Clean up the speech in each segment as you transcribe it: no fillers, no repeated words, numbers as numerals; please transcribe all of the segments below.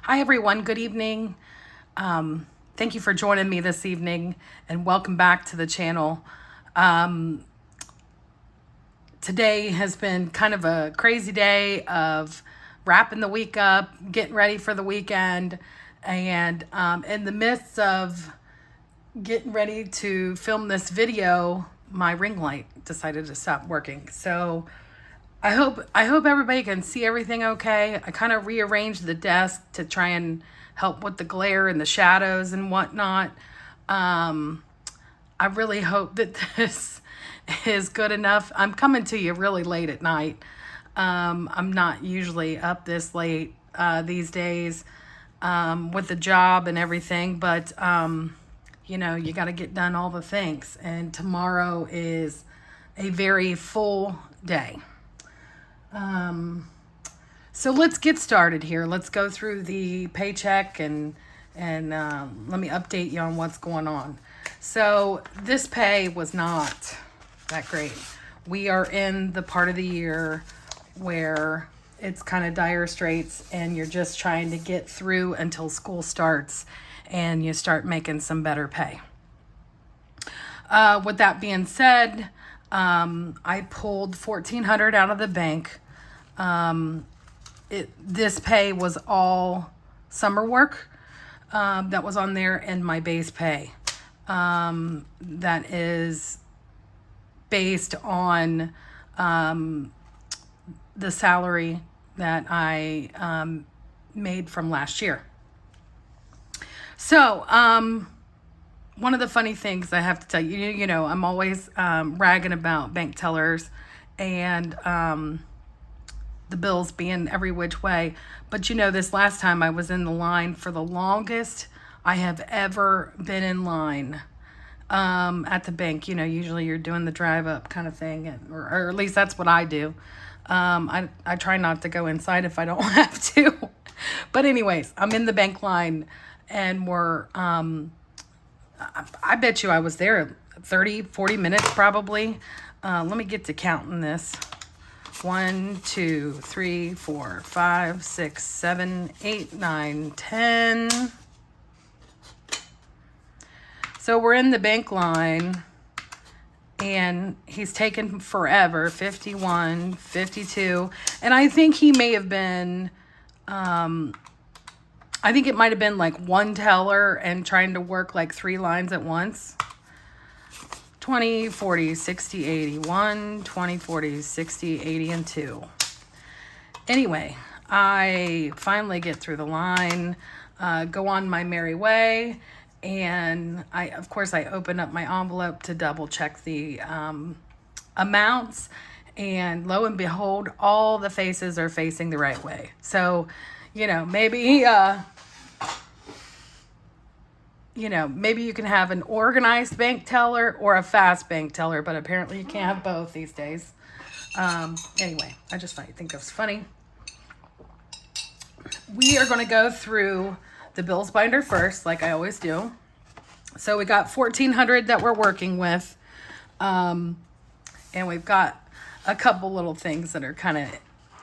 Hi, everyone. Good evening. Thank you for joining me this evening and welcome back to the channel. Today has been kind of a crazy day of wrapping the week up, getting ready for the weekend, and in the midst of getting ready to film this video, my ring light decided to stop working. So I hope everybody can see everything okay. I kind of rearranged the desk to try and help with the glare and the shadows and whatnot. I really hope that this is good enough. I'm coming to you really late at night. I'm not usually up this late these days with the job and everything, but you know, you got to get done all the things. And tomorrow is a very full day. So let's get started here. Let's go through the paycheck and let me update you on what's going on. So this pay was not that great. We are in the part of the year where it's kind of dire straits and you're just trying to get through until school starts and you start making some better pay. With that being said, I pulled $1,400 out of the bank. This pay was all summer work that was on there in my base pay. That is based on the salary that I made from last year. So, one of the funny things I have to tell you, you know, I'm always ragging about bank tellers and the bills being every which way. But you know, this last time I was in the line for the longest I have ever been in line at the bank. You know, usually you're doing the drive up kind of thing, or at least that's what I do. I try not to go inside if I don't have to. But anyways, I'm in the bank line and we're, I bet you I was there 30, 40 minutes probably. Let me get to counting this. 1, 2, 3, 4, 5, 6, 7, 8, 9, 10. So we're in the bank line and he's taken forever. 51, 52. And I think he may have been, I think it might have been like one teller and trying to work like 3 lines at once. 20, 40, 60, 80, 1, 20, 40, 60, 80, and 2. Anyway, I finally get through the line, go on my merry way, and of course, I open up my envelope to double check the amounts, and lo and behold, all the faces are facing the right way. So, you know, maybe you can have an organized bank teller or a fast bank teller, but apparently you can't have both these days. Anyway, I just think that's funny. We are going to go through the bills binder first, like I always do. So we got $1,400 that we're working with. And we've got a couple little things that are kind of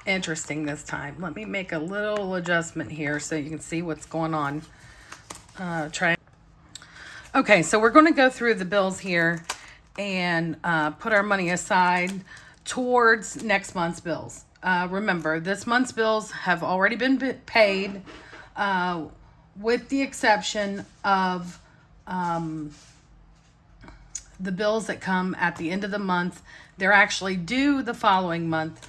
interesting this time. Let me make a little adjustment here so you can see what's going on. Okay, so we're going to go through the bills here and put our money aside towards next month's bills. Remember, this month's bills have already been paid, with the exception of the bills that come at the end of the month. They're actually due the following month.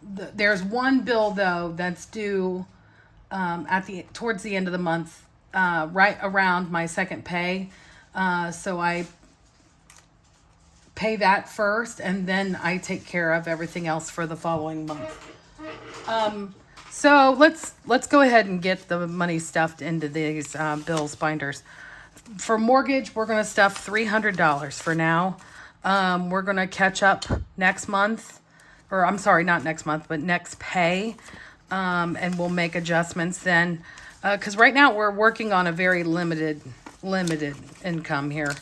There's one bill, though, that's due towards the end of the month. Right around my second pay. So I pay that first and then I take care of everything else for the following month. So let's go ahead and get the money stuffed into these bills binders. For mortgage, we're going to stuff $300 for now. We're going to catch up next month, or I'm sorry, not next month, but next pay. And we'll make adjustments then. Because right now we're working on a very limited income here.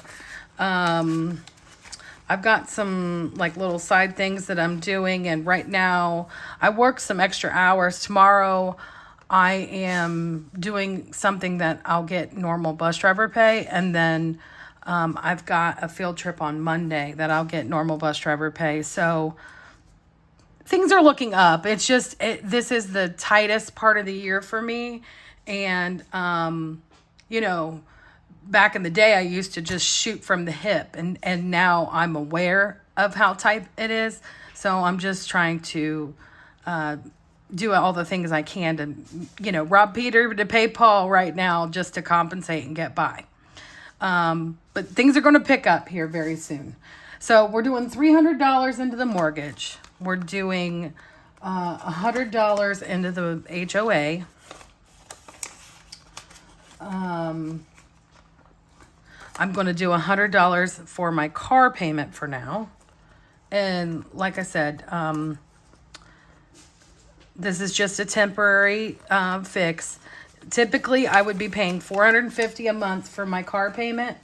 I've got some like little side things that I'm doing, and right now I work some extra hours. Tomorrow I am doing something that I'll get normal bus driver pay, and then I've got a field trip on Monday that I'll get normal bus driver pay. So things are looking up. It's just this is the tightest part of the year for me, and you know, back in the day I used to just shoot from the hip, and now I'm aware of how tight it is. So I'm just trying to do all the things I can to, rob Peter to pay Paul right now just to compensate and get by. But things are going to pick up here very soon. So we're doing $300 into the mortgage. We're doing $100 into the HOA. I'm going to do $100 for my car payment for now. And like I said, this is just a temporary fix. Typically, I would be paying $450 a month for my car payment.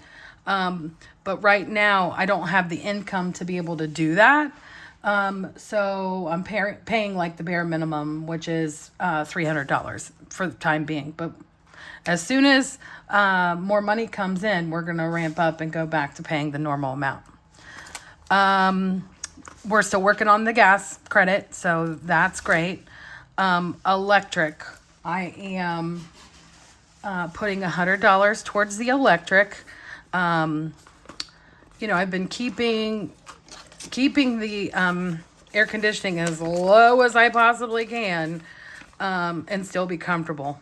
But right now, I don't have the income to be able to do that. So I'm paying like the bare minimum, which is $300 for the time being. But as soon as more money comes in, we're going to ramp up and go back to paying the normal amount. We're still working on the gas credit, so that's great. Electric, I am putting $100 towards the electric. I've been keeping the air conditioning as low as I possibly can, and still be comfortable.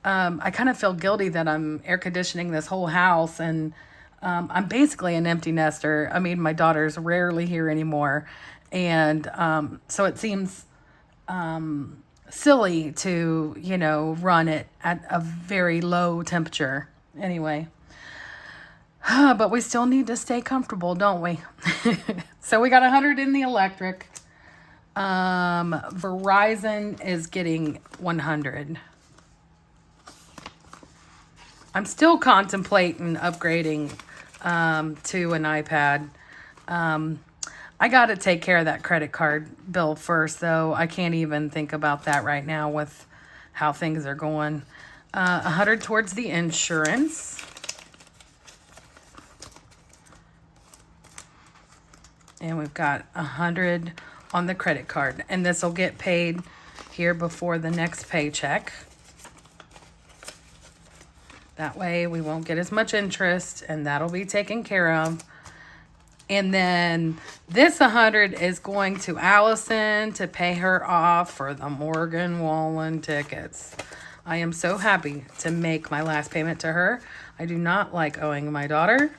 I kind of feel guilty that I'm air conditioning this whole house, and I'm basically an empty nester. I mean, my daughter's rarely here anymore, and so it seems silly to, run it at a very low temperature. Anyway, but we still need to stay comfortable, don't we? So we got 100 in the electric. Verizon is getting 100. I'm still contemplating upgrading to an iPad. I got to take care of that credit card bill first, though. I can't even think about that right now with how things are going. 100 towards the insurance. And we've got 100 on the credit card. And this will get paid here before the next paycheck. That way we won't get as much interest, and that'll be taken care of. And then this 100 is going to Allison to pay her off for the Morgan Wallen tickets. I am so happy to make my last payment to her. I do not like owing my daughter.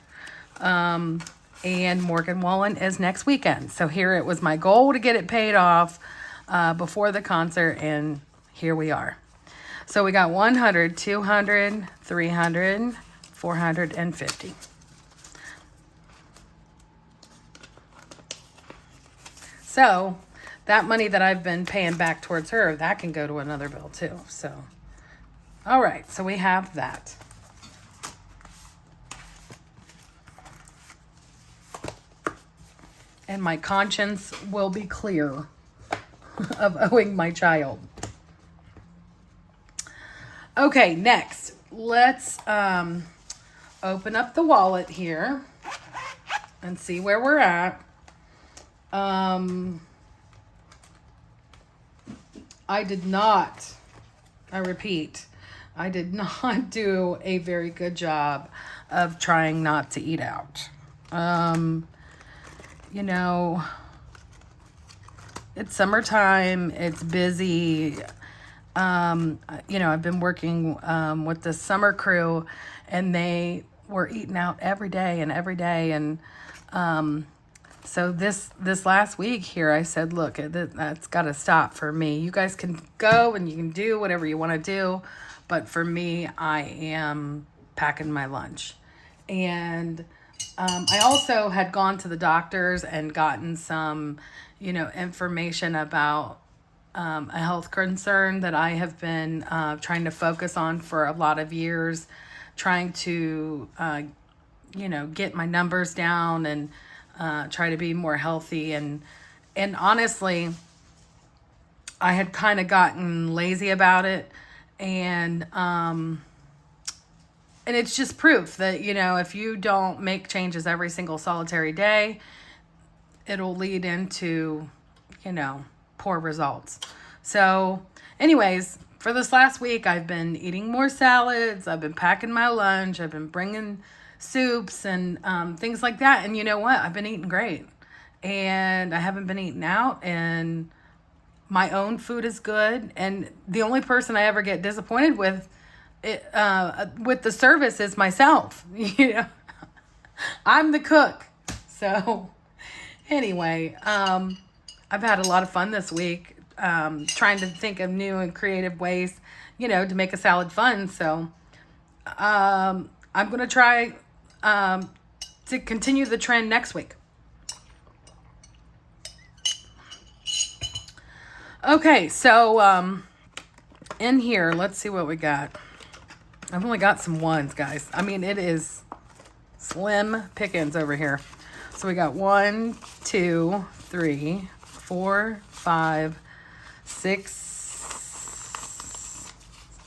And Morgan Wallen is next weekend. So here it was my goal to get it paid off before the concert, and here we are. So we got 100, 200, 300, 450. So that money that I've been paying back towards her, that can go to another bill too. So, all right, so we have that. And my conscience will be clear of owing my child. Okay, next, let's open up the wallet here and see where we're at. I did not do a very good job of trying not to eat out. It's summertime, it's busy. I've been working with the summer crew, and they were eating out every day. And so this last week here, I said, look, that's got to stop for me. You guys can go and you can do whatever you want to do, but for me, I am packing my lunch. And I also had gone to the doctors and gotten some, information about a health concern that I have been trying to focus on for a lot of years, trying to, get my numbers down and try to be more healthy. And honestly, I had kind of gotten lazy about it. And it's just proof that, if you don't make changes every single solitary day, it'll lead into, poor results. So anyways, for this last week, I've been eating more salads. I've been packing my lunch. I've been bringing soups and things like that. And you know what? I've been eating great. And I haven't been eating out. And my own food is good. And the only person I ever get disappointed with the service is myself. I'm the cook. So anyway, I've had a lot of fun this week, trying to think of new and creative ways, to make a salad fun. So I'm going to try to continue the trend next week. Okay, so in here, let's see what we got. I've only got some ones, guys. I mean, it is slim pickings over here. So we got 1, 2, 3, 4, 5, 6,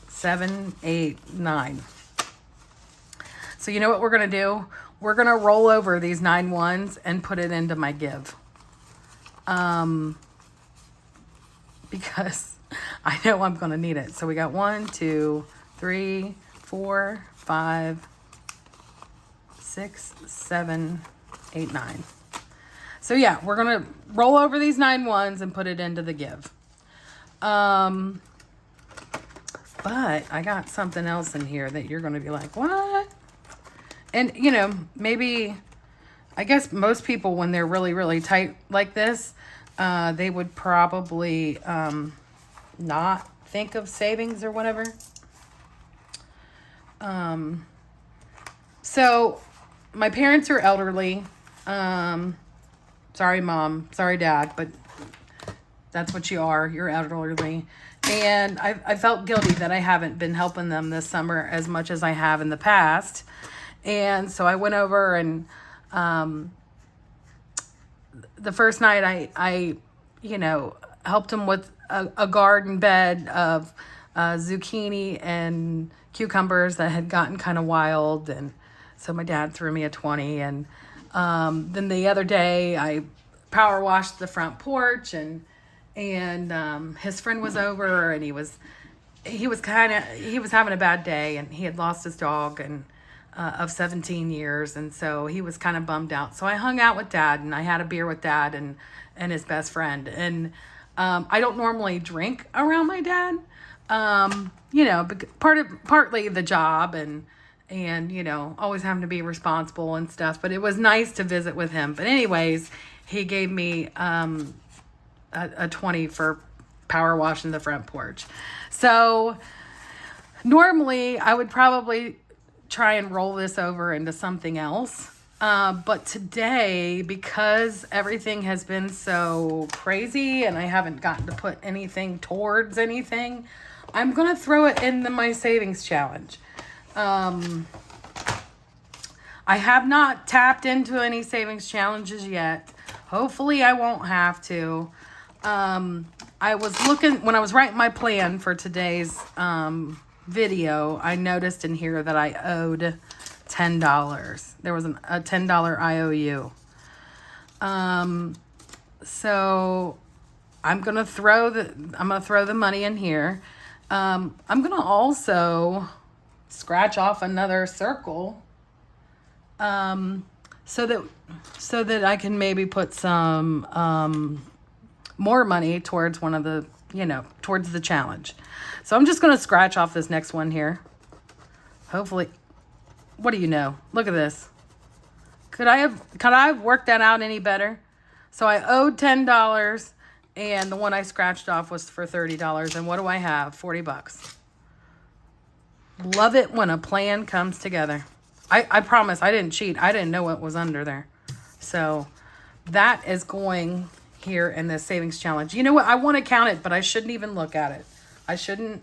7, 8, 9. So you know what we're going to do? We're going to roll over these 9 ones and put it into my give. Because I know I'm going to need it. So we got 1, 2, 3, 4, 5, 6, 7, 8, 9. So yeah, we're going to roll over these 9 ones and put it into the give. But I got something else in here that you're going to be like, what? And, maybe, I guess most people, when they're really, really tight like this, they would probably not think of savings or whatever. So my parents are elderly. Sorry, Mom. Sorry, Dad, but that's what you are. You're elderly. And I felt guilty that I haven't been helping them this summer as much as I have in the past. And so I went over and the first night I helped them with a garden bed of zucchini and cucumbers that had gotten kind of wild. And so my dad threw me a 20. And then the other day I power washed the front porch, and his friend was over, and he was having a bad day, and he had lost his dog and of 17 years, and so he was kind of bummed out. So I hung out with Dad, and I had a beer with Dad and his best friend. And I don't normally drink around my dad, partly the job and always having to be responsible and stuff. But it was nice to visit with him. But anyways, he gave me a 20 for power washing the front porch. So normally I would probably try and roll this over into something else. But today, because everything has been so crazy and I haven't gotten to put anything towards anything, I'm going to throw it into my savings challenge. I have not tapped into any savings challenges yet. Hopefully I won't have to. I was looking, when I was writing my plan for today's video, I noticed in here that I owed $10. There was a $10 IOU. So I'm gonna throw the money in here. I'm gonna also scratch off another circle, so that I can maybe put some more money towards one of the, towards the challenge. So I'm just gonna scratch off this next one here. Hopefully, what do you know? Look at this. Could I have worked that out any better? So I owed $10, and the one I scratched off was for $30. And what do I have? $40. Love it when a plan comes together. I promise I didn't cheat. I didn't know what was under there. So that is going here in this savings challenge. You know what? I want to count it, but I shouldn't even look at it. I shouldn't.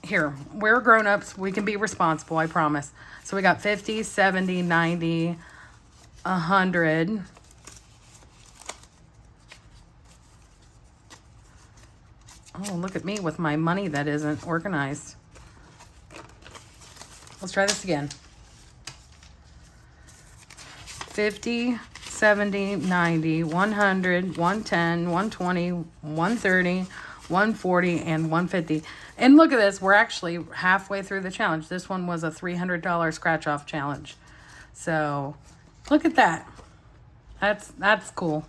Here, we're grown-ups. We can be responsible, I promise. So we got 50, 70, 90, 100. Oh, look at me with my money that isn't organized. Let's try this again. 50, 70, 90, 100, 110, 120, 130, 140, and 150. And look at this. We're actually halfway through the challenge. This one was a $300 scratch-off challenge. So, look at that. That's cool.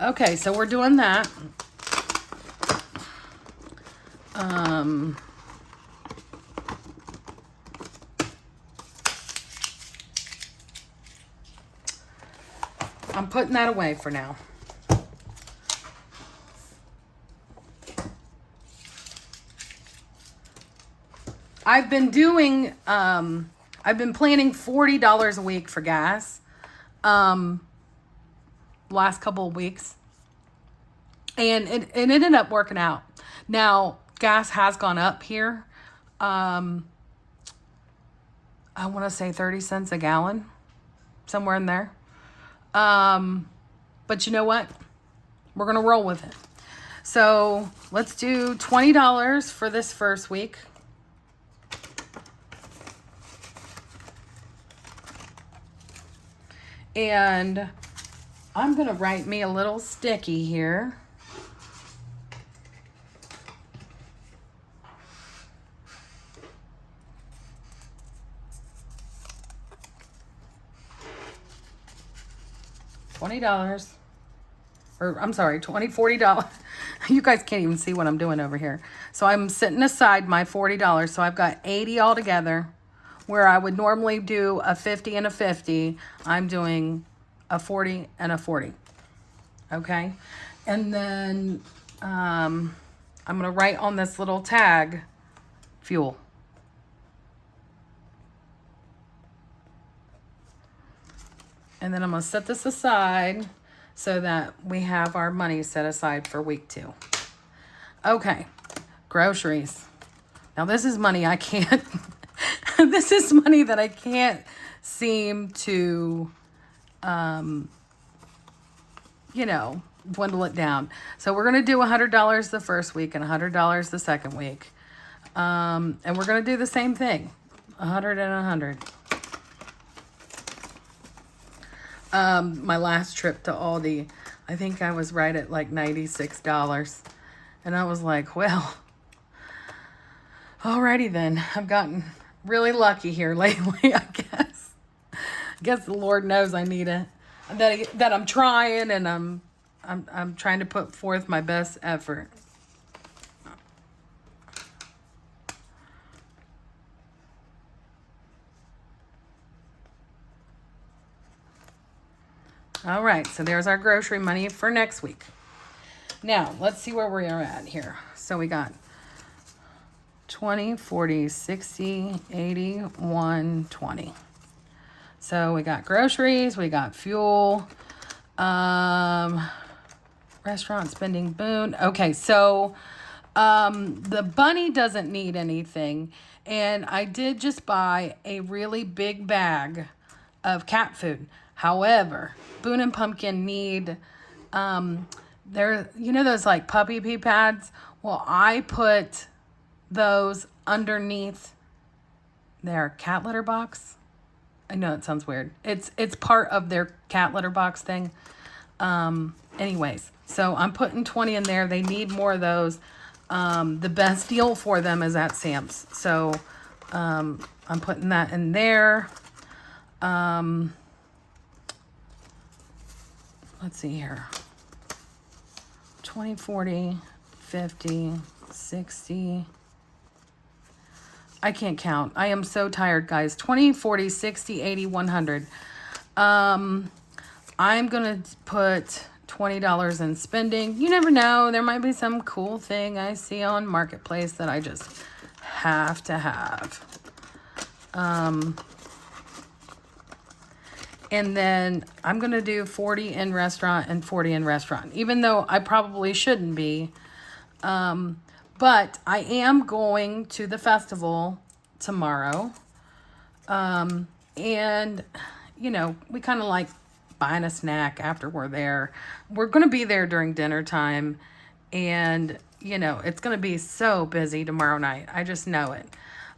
Okay, so we're doing that. I'm putting that away for now. I've been doing, I've been planning $40 a week for gas, last couple of weeks. And it ended up working out. Now, gas has gone up here. I want to say 30 cents a gallon, somewhere in there. But you know what? We're going to roll with it. So let's do $20 for this first week. And I'm going to write me a little sticky here. $20, or I'm sorry, $40. You guys can't even see what I'm doing over here. So I'm setting aside my $40. So I've got 80 altogether. Where I would normally do a 50 and a 50, I'm doing a 40 and a 40. Okay. And then I'm going to write on this little tag, fuel. And then I'm going to set this aside so that we have our money set aside for week 2. Okay, groceries. Now this is money I can't, this is money that I can't seem to, you know, dwindle it down. So we're going to do $100 the first week and $100 the second week. And we're going to do the same thing, 100 and 100. My last trip to Aldi, I think I was right at like $96. And I was like, well, alrighty then. I've gotten really lucky here lately, I guess. I guess the Lord knows I need it. That I'm trying, and I'm trying to put forth my best effort. All right, so there's our grocery money for next week. Now, let's see where we are at here. So we got 20, 40, 60, 80, 120. So we got groceries, we got fuel, restaurant spending boon. Okay, so the bunny doesn't need anything. And I did just buy a really big bag of cat food. However, Boone and Pumpkin need, you know those like puppy pee pads? Well, I put those underneath their cat litter box. I know it sounds weird. It's part of their cat litter box thing. Anyways, so I'm putting 20 in there. They need more of those. The best deal for them is at Sam's. So I'm putting that in there. Let's see here. 20, 40, 50, 60. I can't count. I am so tired, guys. 20, 40, 60, 80, 100. I'm going to put $20 in spending. You never know. There might be some cool thing I see on Marketplace that I just have to have. And then I'm going to do 40 in restaurant and 40 in restaurant, even though I probably shouldn't be. But I am going to the festival tomorrow. And, you know, we kind of like buying a snack after we're there. We're going to be there during dinner time. And, you know, it's going to be so busy tomorrow night. I just know it.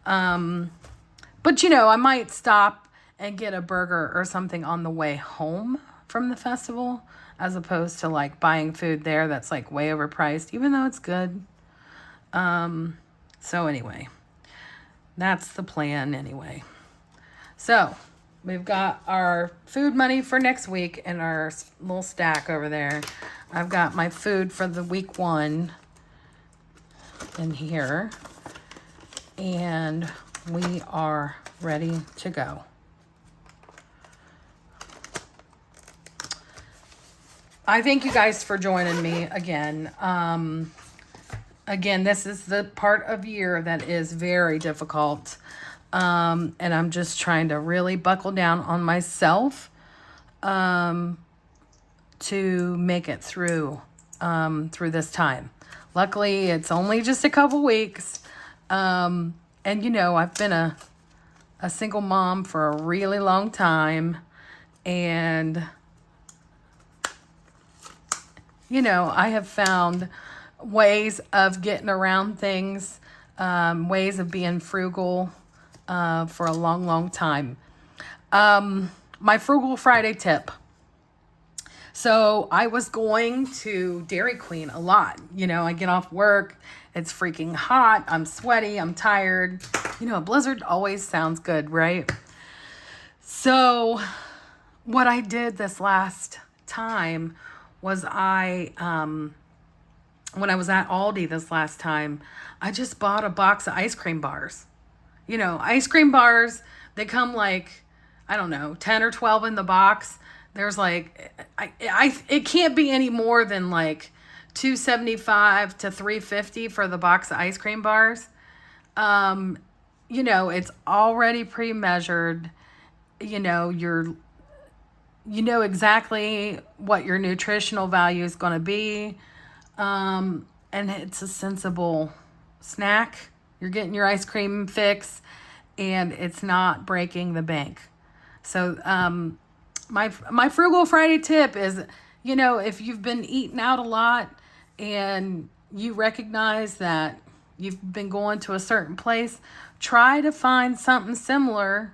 But, you know, I might stop and get a burger or something on the way home from the festival, as opposed to like buying food there that's like way overpriced, even though it's good. So anyway, that's the plan anyway. So we've got our food money for next week in our little stack over there. I've got my food for the week 1 in here. And we are ready to go. I thank you guys for joining me again. Again, this is the part of year that is very difficult. And I'm just trying to really buckle down on myself to make it through this time. Luckily, it's only just a couple weeks. And, you know, I've been a single mom for a really long time. And, you know, I have found ways of getting around things, ways of being frugal for a long, long time. My Frugal Friday tip. So I was going to Dairy Queen a lot. You know, I get off work. It's freaking hot. I'm sweaty. I'm tired. You know, a blizzard always sounds good, right? So what I did this last time was when I was at Aldi this last time, I just bought a box of ice cream bars. You know, ice cream bars, they come like, I don't know, 10 or 12 in the box. There's like, it can't be any more than like $2.75 to $3.50 for the box of ice cream bars. You know, it's already pre-measured. You know, you know exactly what your nutritional value is going to be. And it's a sensible snack. You're getting your ice cream fix and it's not breaking the bank. So, my Frugal Friday tip is, you know, if you've been eating out a lot and you recognize that you've been going to a certain place, try to find something similar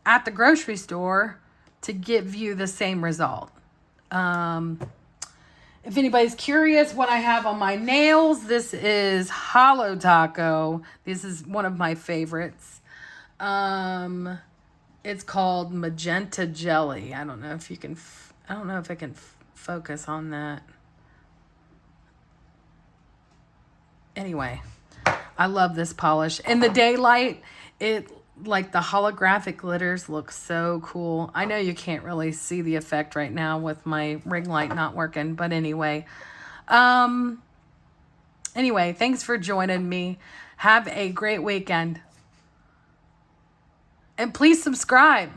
at the grocery store to give you the same result. If anybody's curious what I have on my nails, this is Hollow Taco. This is one of my favorites. It's called Magenta Jelly. I don't know if you can, I don't know if I can focus on that. Anyway, I love this polish. In the daylight, it like the holographic glitters look so cool. I know you can't really see the effect right now with my ring light not working, but anyway. Anyway, thanks for joining me. Have a great weekend. And please subscribe.